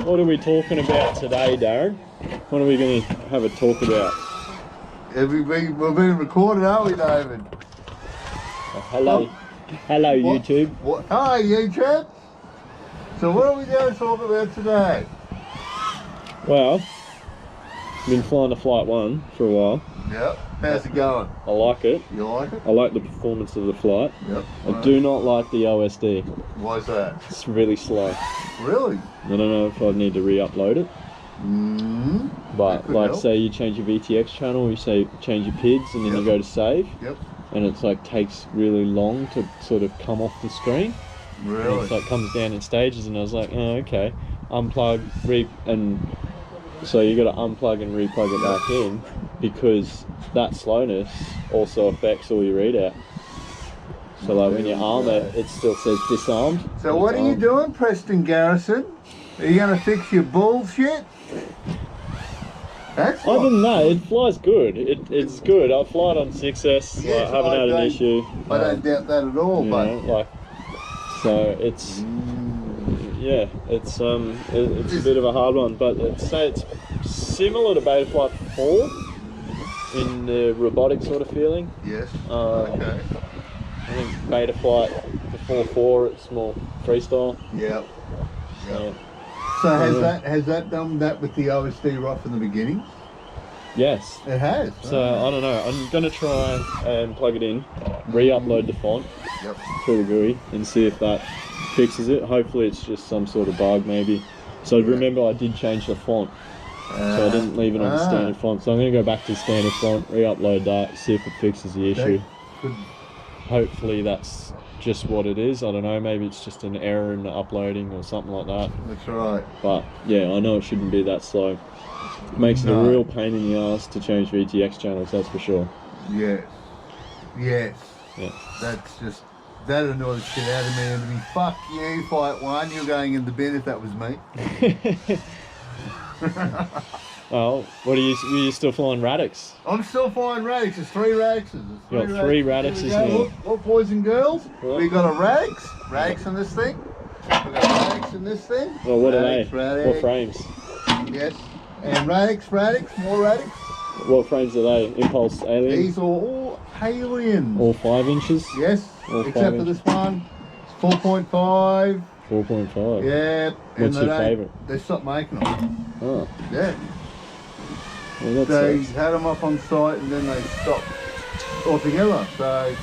What are we talking about today, Darren? What are we going to have a talk about? We're being recorded, aren't we, David? Hello. Hello, what? YouTube. What? Hi, YouTube. So what are we going to talk about today? Well, I've been flying the Flight 1 for a while. Yep. How's it going? I like it. You like it? I like the performance of the flight. Yep. I do not like the OSD. Why is that? It's really slow. Really? I don't know if I need to re-upload it. But like, help. say you change your VTX channel, you say change your PIDs, and then you go to save. Yep. And it's like takes really long to sort of come off the screen. Really? And it's like comes down in stages, and I was like, oh, okay. Unplug, and so you got to unplug and replug it back in, because that slowness also affects all your readout. So like when you arm it, it still says disarmed. So what are you doing, Preston Garrison? Are you going to fix your bullshit? Other than that, it flies good. It's good. I fly it on 6S. Yes, I haven't had an issue. I don't doubt that at all. You but know, like, so it's yeah, it's a bit of a hard one. But let's say it's similar to Betaflight 4 in the robotic sort of feeling. Yes. Okay. I think Betaflight before 4, it's more freestyle. Yep. So has that done that with the OSD right from the beginning? Yes. It has. So I don't know. I'm gonna try and plug it in, re-upload the font through the GUI, and see if that fixes it. Hopefully it's just some sort of bug, maybe. So remember, I did change the font, so I didn't leave it on the standard font. So I'm gonna go back to the standard font, re-upload that, see if it fixes the issue. Hopefully that's just what it is. I don't know, maybe it's just an error in the uploading or something like that. That's right. But yeah, I know it shouldn't be that slow. It makes it a real pain in the ass to change VTX channels, that's for sure. Yes. Yes. Yeah. That's just, that annoys the shit out of me. And me, fuck you, Flight 1, you're going in the bin if that was me. Oh, were you still flying Radix? I'm still flying Radix. There's 3 Radixes. You got 3 Radixes now. Look, boys and girls, we got a Radix in this thing. We got Radix in this thing. Well, what Radix, are they? Radix. What frames? Yes. And Radix, more Radix. What frames are they? Impulse Alien? These are all aliens. All 5 inches? Yes, except for this one. It's 4.5. 4.5? Yeah. What's your favourite? They stopped making them. Oh. Yeah. Well, they had them up on site and then they stopped altogether. So,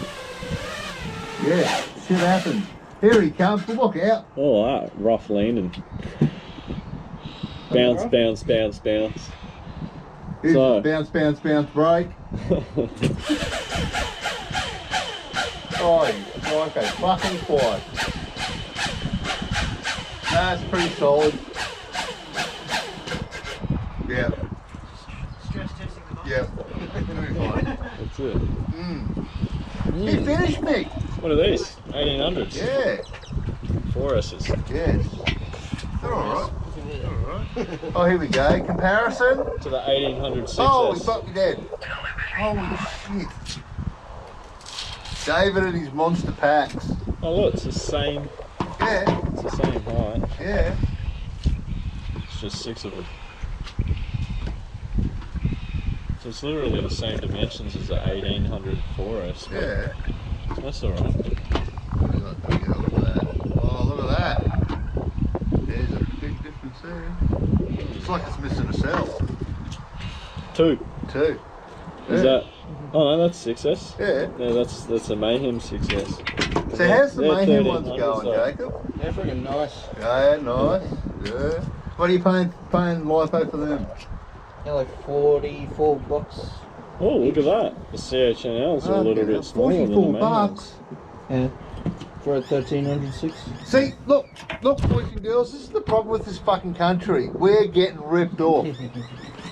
yeah, shit happened. Here he comes, but look out. Oh, that rough landing. Bounce, bounce, bounce, bounce. Here's so. Bounce, bounce, bounce, break. Oh, it's like a fucking quad. Nah, it's pretty solid. Yeah. Stress testing the box. Yep. That's it. You finished me. What are these? 1800s? Yeah. 4S's. Yes. They're alright. Oh, here we go. Comparison to the 1800 6S. Oh, he fucked me dead. Holy shit. David and his monster packs. Oh, look, it's the same. Yeah. It's the same height. Yeah. It's just 6 of them. So it's literally the same dimensions as the 1800 4S. Yeah. That's alright. Look at that. Oh, look at that. There's a big difference there. It's like it's missing a cell. 2. Is that? Oh no, that's 6S. Yeah. No, that's a Mayhem 6S. So how's the Mayhem ones going, Jacob? They're freaking nice. Yeah, nice. Yeah. What are you paying LIPO for them? They're like 44 bucks. Oh, look at that. The CHNLs are a little bit smaller than the Mayhems. Yeah. For a 1306. See, look, boys and girls, this is the problem with this fucking country. We're getting ripped off.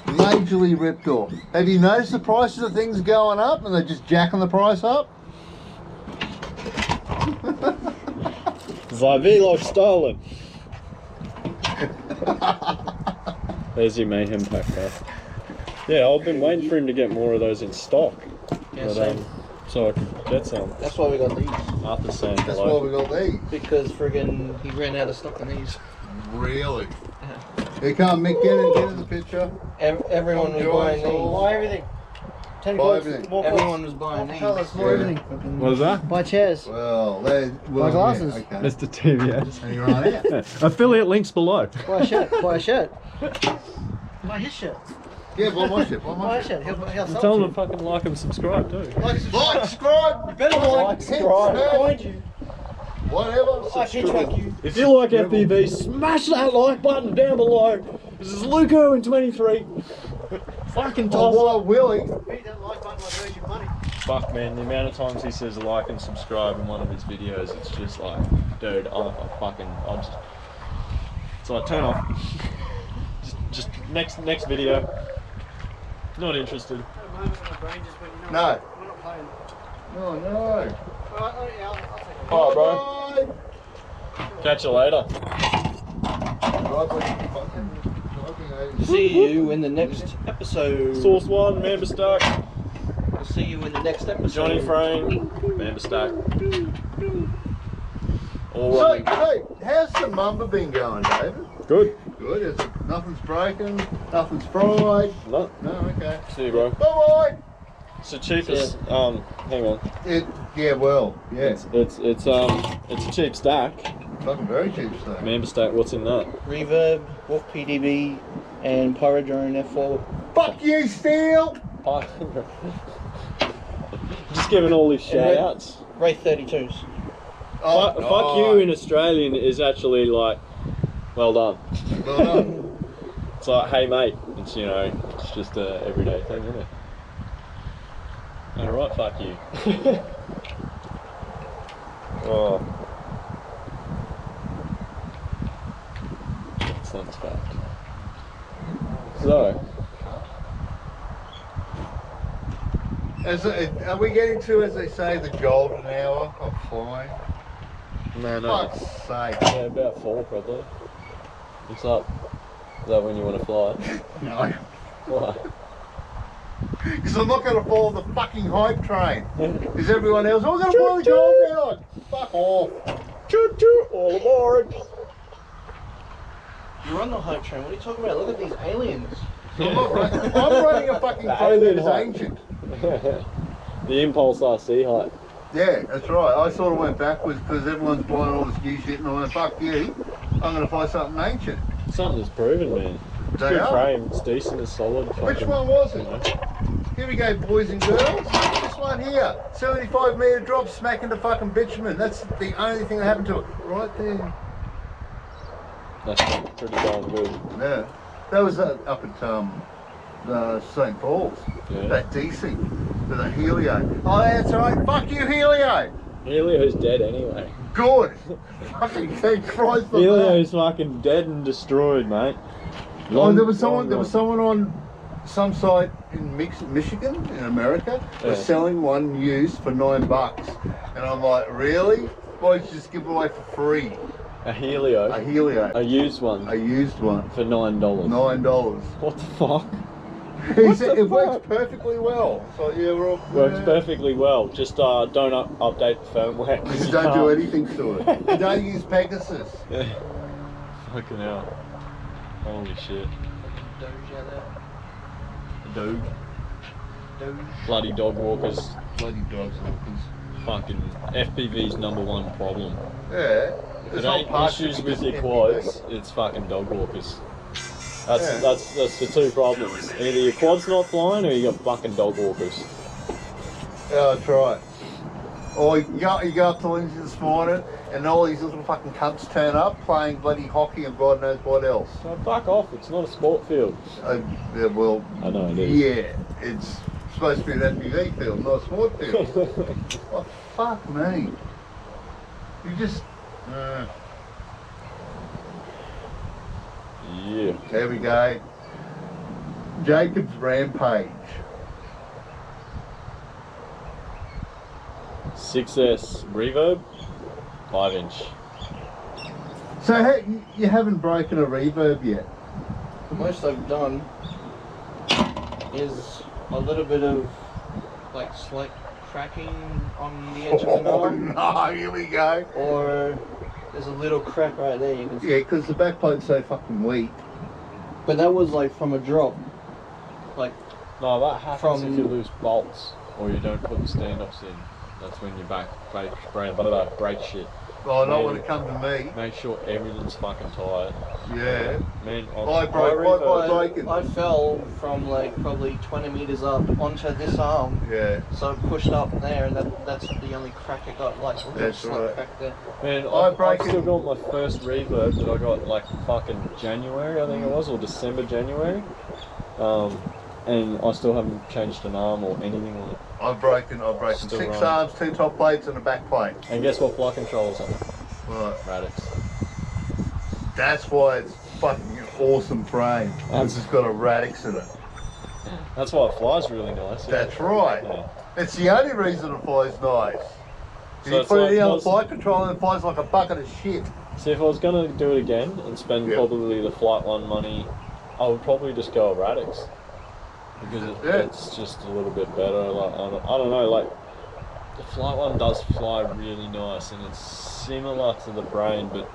Majorly ripped off. Have you noticed the prices of things going up and they're just jacking the price up? It's like V-Log stolen. There's your Mayhem pack, guys. Yeah, I've been waiting for him to get more of those in stock. Yeah, but, so I could get some. That's why we got these. After saying That's why we got these. Because friggin' he ran out of stock on these. Really? Yeah. You can't Mick get in the picture. Everyone was Enjoy buying it all. these. Buy everything. 10 Buy quotes, everything. more quotes, Everyone was buying more these. colours, more Yeah. everything. What was that? Buy chairs. Well, Buy glasses. Yeah, okay. Mr. TBS. And you're on it. Affiliate links below. Buy a shirt. Buy a shirt. Buy his shirt. Yeah, buy my shit. Buy Buy my a shit. shirt. He'll sell Tell it them to to fucking like and subscribe too. Like, subscribe. Better like, subscribe. Behind you. Whatever. I pitchfork you. If you like FPV, smash that like button down below. This is Luco in 23. Fucking Oh, toss. well, Willie. Beat that like button like there's your money. Fuck man, the amount of times he says like and subscribe in one of his videos, it's just like, dude, I just, it's like turn off. just next video. Not interested. At the moment, my brain just went, you know No. what, we're not playing. Oh, no. Alright, yeah, I'll take it. Alright, bro. Bye. Catch you later. See you in the next episode. Source One, Mamba Stack, We'll see you in the next episode. Johnny Frame, Mamba Stack. All So, running. hey, how's the Mamba been going, David? Good. Good. Is it, nothing's broken, nothing's fried. No. No, okay. See you, bro. Bye It's the cheapest. Hang on. bye. Yeah, well, yeah. It's a cheap stack. Fucking very cheap stuff. Mamba Stack. What's in that? Reverb, Wolf PDB, and Pyrodrone F4. Fuck you, Steel! Just giving all these shout outs. Wraith 32s. Fuck you in Australian is actually like, well done. Well done. It's like, hey mate. It's, you know, it's just a everyday thing, isn't it? Alright, fuck you. Oh. Sounds bad. So, Are we getting to, as they say, the golden hour of flying? no. Fuck's sake. Yeah, about 4 probably. What's up? Is that when you want to fly? No. Why? Because I'm not going to follow the fucking hype train. Is everyone else? I'm going to follow the golden hour. Fuck off. Choo choo, all aboard. You're on the hype train. What are you talking about? Look at these aliens. I'm running a fucking The phone that alien is hype. ancient. The Impulse RC hype. Yeah, that's right. I sort of went backwards because everyone's buying all this new shit and I went, fuck you. I'm going to buy something ancient. Something that's proven, man. It's They good are. frame, it's decent, it's solid. Which fucking, one was it? you know. Here we go, boys and girls. This one here, 75 metre drop, smack into fucking bitumen. That's the only thing that happened to it. Right there. That's pretty darn good. Yeah. That was up at St. Paul's. Yeah. That DC with a Helio. Oh, that's right. Fuck you, Helio. Helio's dead anyway. Good. Fucking thank Christ for that. Helio's fucking dead and destroyed, mate. Oh, there was someone on some site in Michigan, in America, was Yeah. selling one used for $9. And I'm like, really? Why don't you just give it away for free? A Helio. A Helio. A used one. A used one. For $9. $9. What the fuck? He said the it works fuck? perfectly well. So yeah, we're all Works yeah. perfectly well. Just don't update the firmware. 'cause Just you don't do can't. anything to it. You don't use Pegasus. Yeah. Fucking hell. Holy shit. Doge out there. Doge. Doge. Bloody dog walkers. Bloody dogs walkers. Fucking FPV's #1 problem. Yeah. If it ain't issues with your quads, it's fucking dog walkers. Yeah. That's the two problems. Either your quad's not flying or you got fucking dog walkers. Yeah, that's right. Or you go up to Lindsay this morning and all these little fucking cunts turn up playing bloody hockey and God knows what else. So fuck off, it's not a sport field. Yeah, well, I know it is. yeah, it's supposed to be an FPV field, not a sport field. Oh, fuck me. You just... Yeah. There we go. Jacob's Rampage. 6S reverb, 5-inch. So you haven't broken a reverb yet? The most I've done is a little bit of like slight cracking on the edge of the Oh knob, no, here we go. or there's a little crack right there. You can see. Yeah, because the backplate's so fucking weak. But that was like from a drop. Like, No, that happens From- if you lose bolts or you don't put the standoffs in. That's when you break shit. Oh, not when it comes to me. Make sure everything's fucking tight. Yeah. Man, I broke it. I fell from like probably 20 meters up onto this arm. Yeah. So it pushed up there, and that's the only crack I got. Like, a little That's slight right. crack there. Man, I've I've still got my first reverb that I got like fucking January, I think it was, or December, January. And I still haven't changed an arm or anything on it. I've broken Still 6 running. arms, 2 top plates and a back plate. And guess what flight controller's on it? Right. Radix. That's why it's fucking an awesome frame. It's just got a Radix in it. That's why it flies really nice. Yeah. That's right. Yeah. It's the only reason it flies nice. So You it's put like it on most- flight control and it flies like a bucket of shit. See, if I was going to do it again and spend Yep. probably the Flight 1 money, I would probably just go a Radix. Because it's just a little bit better. Like, I don't know, like, the Flight 1 does fly really nice and it's similar to the Brain, but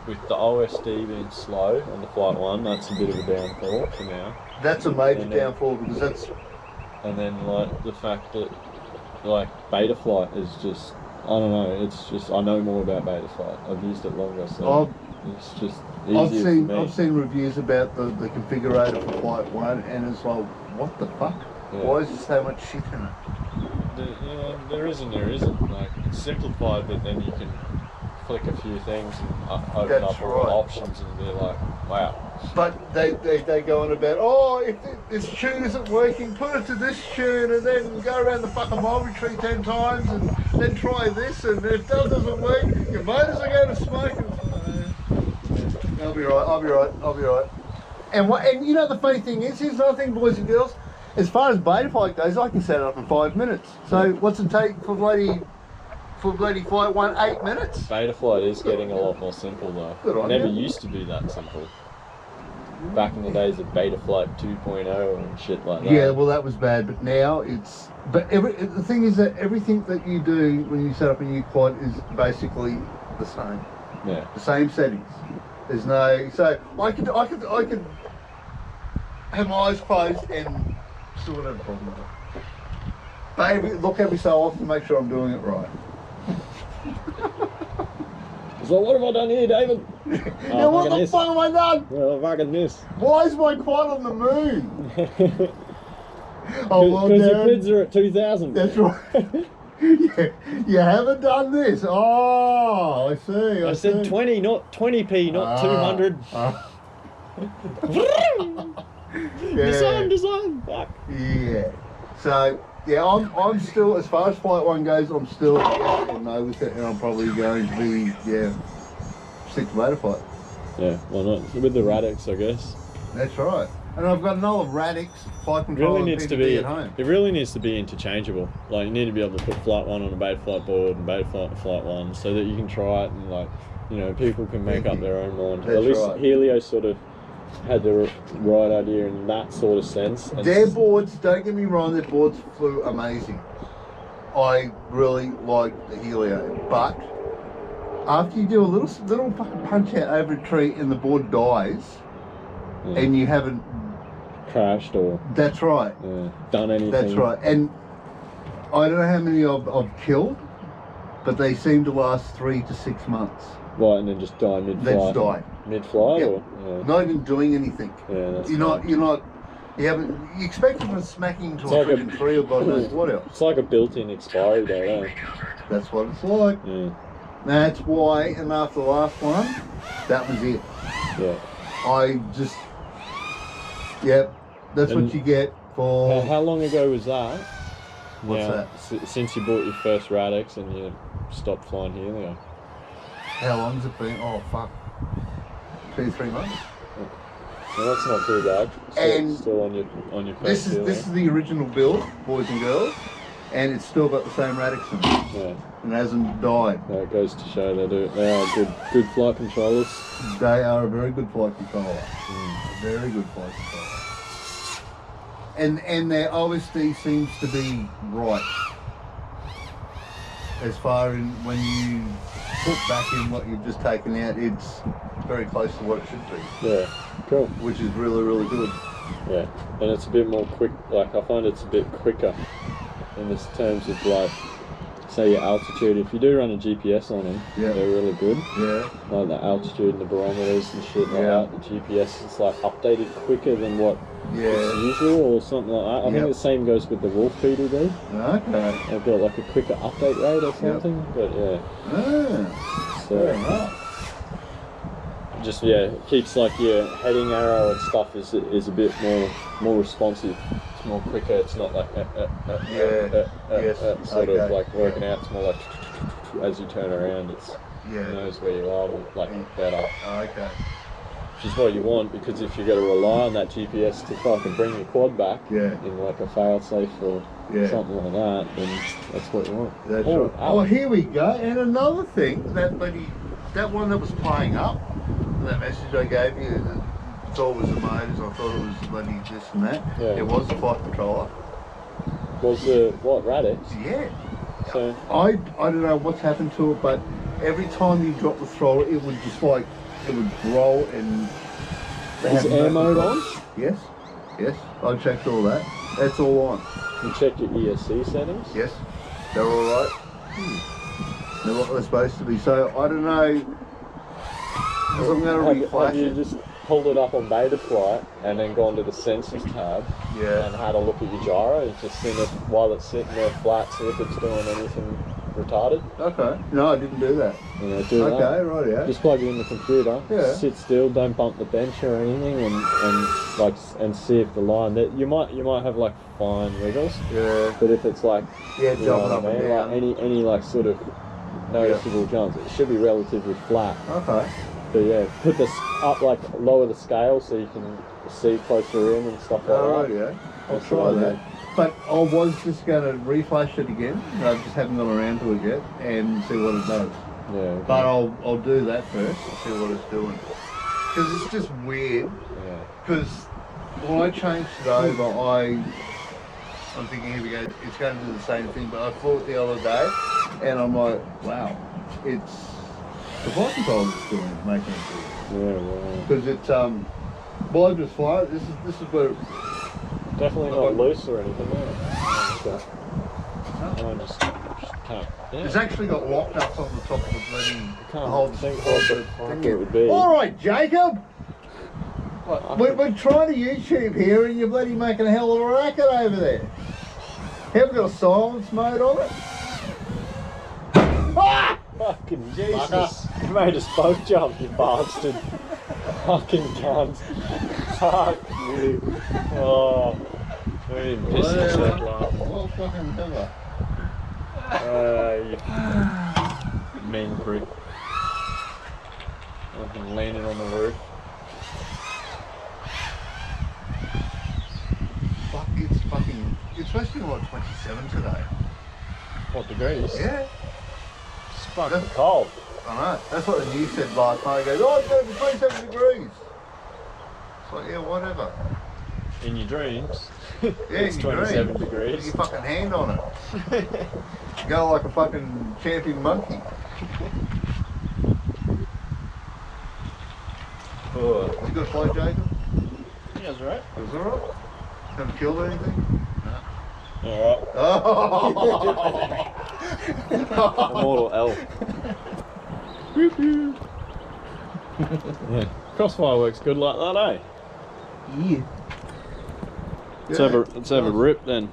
with the OSD being slow on the Flight 1, that's a bit of a downfall for now. That's a major And then- downfall because that's And then, like, the fact that, like, Betaflight is just, I don't know, it's just, I know more about Betaflight. I've used it longer, so it's just easier for me. I've seen reviews about the configurator for Flight 1 and it's like, what the fuck? Yeah. Why is there so much shit in it? Yeah, there isn't. Like, it's simplified, but then you can click a few things and open That's up all the right. options and be like, wow. But they go on about, oh, if this tune isn't working, put it to this tune and then go around the fucking mulberry tree 10 times and then try this, and if that doesn't work, your motors are going to smoke. And, I'll be right. And you know the funny thing is, here's another thing, boys and girls, as far as Betaflight goes, I can set it up in 5 minutes. So what's it take for bloody Flight 1, 8 minutes? Betaflight is getting a lot more simple though. Good on It never you. used to be that simple. Back in the days of Betaflight 2.0 and shit like that. Yeah, well that was bad, but now it's... But the thing is that everything that you do when you set up a new quad is basically the same. Yeah. The same settings. There's no... So I could have my eyes closed and still wouldn't have a problem with it. But look every so often to make sure I'm doing it right. So what have I done here, David? Yeah, what the fuck have I done? Well, fucking this. Why is my quad on the moon? Oh, well, Because your Darren, bids are at 2,000. that's right. You haven't done this. Oh, I see. I said see. 20, not 20p, not 200. Yeah. Design. Fuck. Yeah. So yeah, I'm still, as far as Flight 1 goes, I'm still yes and no with it, and I'm probably going to be stick to Betaflight. Yeah, why not? With the Radix, I guess. That's right. And I've got another Radix flight It controller really needs to PVB be. at home. It really needs to be interchangeable. Like you need to be able to put Flight 1 on a Betaflight board and Betaflight on Flight 1, so that you can try it and like, you know, people can make up their own mind. That's At least right. Helio sort of had the right idea in that sort of sense. And Their boards, don't get me wrong, their boards flew amazing. I really like the Helio, but after you do a little fucking punch out over a tree and the board dies, Yeah. and you haven't, crashed or that's right. done anything. That's right. And I don't know how many I've killed, but they seem to last 3 to 6 months. Right, and then just die mid-flight. They just die. Mid-flight, Yep. or yeah. Not even doing anything. Yeah, that's You expect them to smack into It's a like a- freaking tree or God knows what else. It's like a built-in expiry date, eh? That's what it's like. Yeah, That's why, and after the last one, that was it. yeah. I just, yep, that's And what you get for. How long ago was that? What's Now, that? Since you bought your first Radix and you stopped flying Helio. How long's it been? Oh fuck, 2-3 months. Well, that's not too bad. And Still on your first This Helio. is the original build, boys and girls, and it's still got the same Radix in it, Yeah, and hasn't died. that goes to show they are good flight controllers. They are a very good flight controller. Mm. A very good flight controller. And their OSD seems to be right. As far in when you put back in what you've just taken out, it's very close to what it should be. Yeah, cool. Which is really, really good. Yeah, and it's a bit more quick, like I find it's a bit quicker in this terms of like, say your altitude. If you do run a GPS on them, they're really good. Yeah. Like the altitude and the barometers and shit like that. The GPS is like updated quicker than what it's usual or something like that. I think the same goes with the Wolf PDB. Okay. They've got like a quicker update rate or something. But yeah. So just it keeps like your heading arrow and stuff is a bit more responsive. It's more quicker. It's not like sort of like working out. It's more like as you turn around, it knows where you are like better. Okay. Which is what you want, because if you're going to rely on that GPS to fucking bring your quad back in like a fail-safe or something like that, then that's what you want. That's right. Oh, here we go. And another thing, that one that was playing up, that message I gave you, I thought it was the motors, I thought it was bloody this and that. Yeah. It was the flight controller. Was the, what, Radix? Yeah. So I don't know what's happened to it, but every time you drop the throttle, it would just like, it would roll and... Is air mode on? Yes. Yes. I checked all that. That's all on. You check your ESC settings? Yes. They're alright. They're what they're supposed to be. So, I don't know... Because I'm going to reflash it. Have you just pulled it up on Betaflight and then gone to the sensors tab and had a look at your gyro, just seen it while it's sitting there flat, see if it's doing anything retarded? Okay. No, I didn't do that. Do that. Okay, right, yeah. Just plug it in the computer, sit still, don't bump the bench or anything, and see if the line that you might have like fine wiggles. Yeah. But if it's like jumping up and down, like any like sort of noticeable jumps, it should be relatively flat. Okay. But yeah, put this up, like lower the scale so you can see closer in and stuff like that. Right, yeah. I'll try that. But I was just going to reflash it again. I just haven't got around to it yet and see what it does. Yeah. Okay. But I'll do that first and see what it's doing. Because it's just weird. Yeah. Because when I changed it over, I'm thinking, here we go, it's going to do the same thing. But I flew it the other day and I'm like, wow, it's the flight control is doing making it do. Yeah, wow. Because it's well, I just fly. This is where. Definitely not loose or anything. Okay. I just can't. Yeah. It's actually got locked up on the top of the bloody. Can't hold the thing it would be. All right, Jacob. What? We're trying to YouTube here, and you're bloody making a hell of a racket over there. Haven't got a silence mode on it. Ah! Fucking Jesus! You made us both jump, you bastard! Fucking cunt! Fuck you! Oh, we didn't piss yourself laugh. Well, fucking never. You mean prick. Fucking leaning on the roof. Fuck, it's supposed to be like 27 today. What degrees? Yeah. It's fucking cold. I know. That's what the news said last night. It goes, oh, it's going to be 27 degrees. It's like, yeah, whatever. In your dreams, yeah, it's 27 degrees. Put your fucking hand on it. Go like a fucking champion monkey. You got a flight, Jacob? Yeah, it's alright. It was alright? Haven't killed anything? Alright. Oh. Immortal L. Yeah. Crossfire works good like that, eh? Yeah. Let's have a rip then.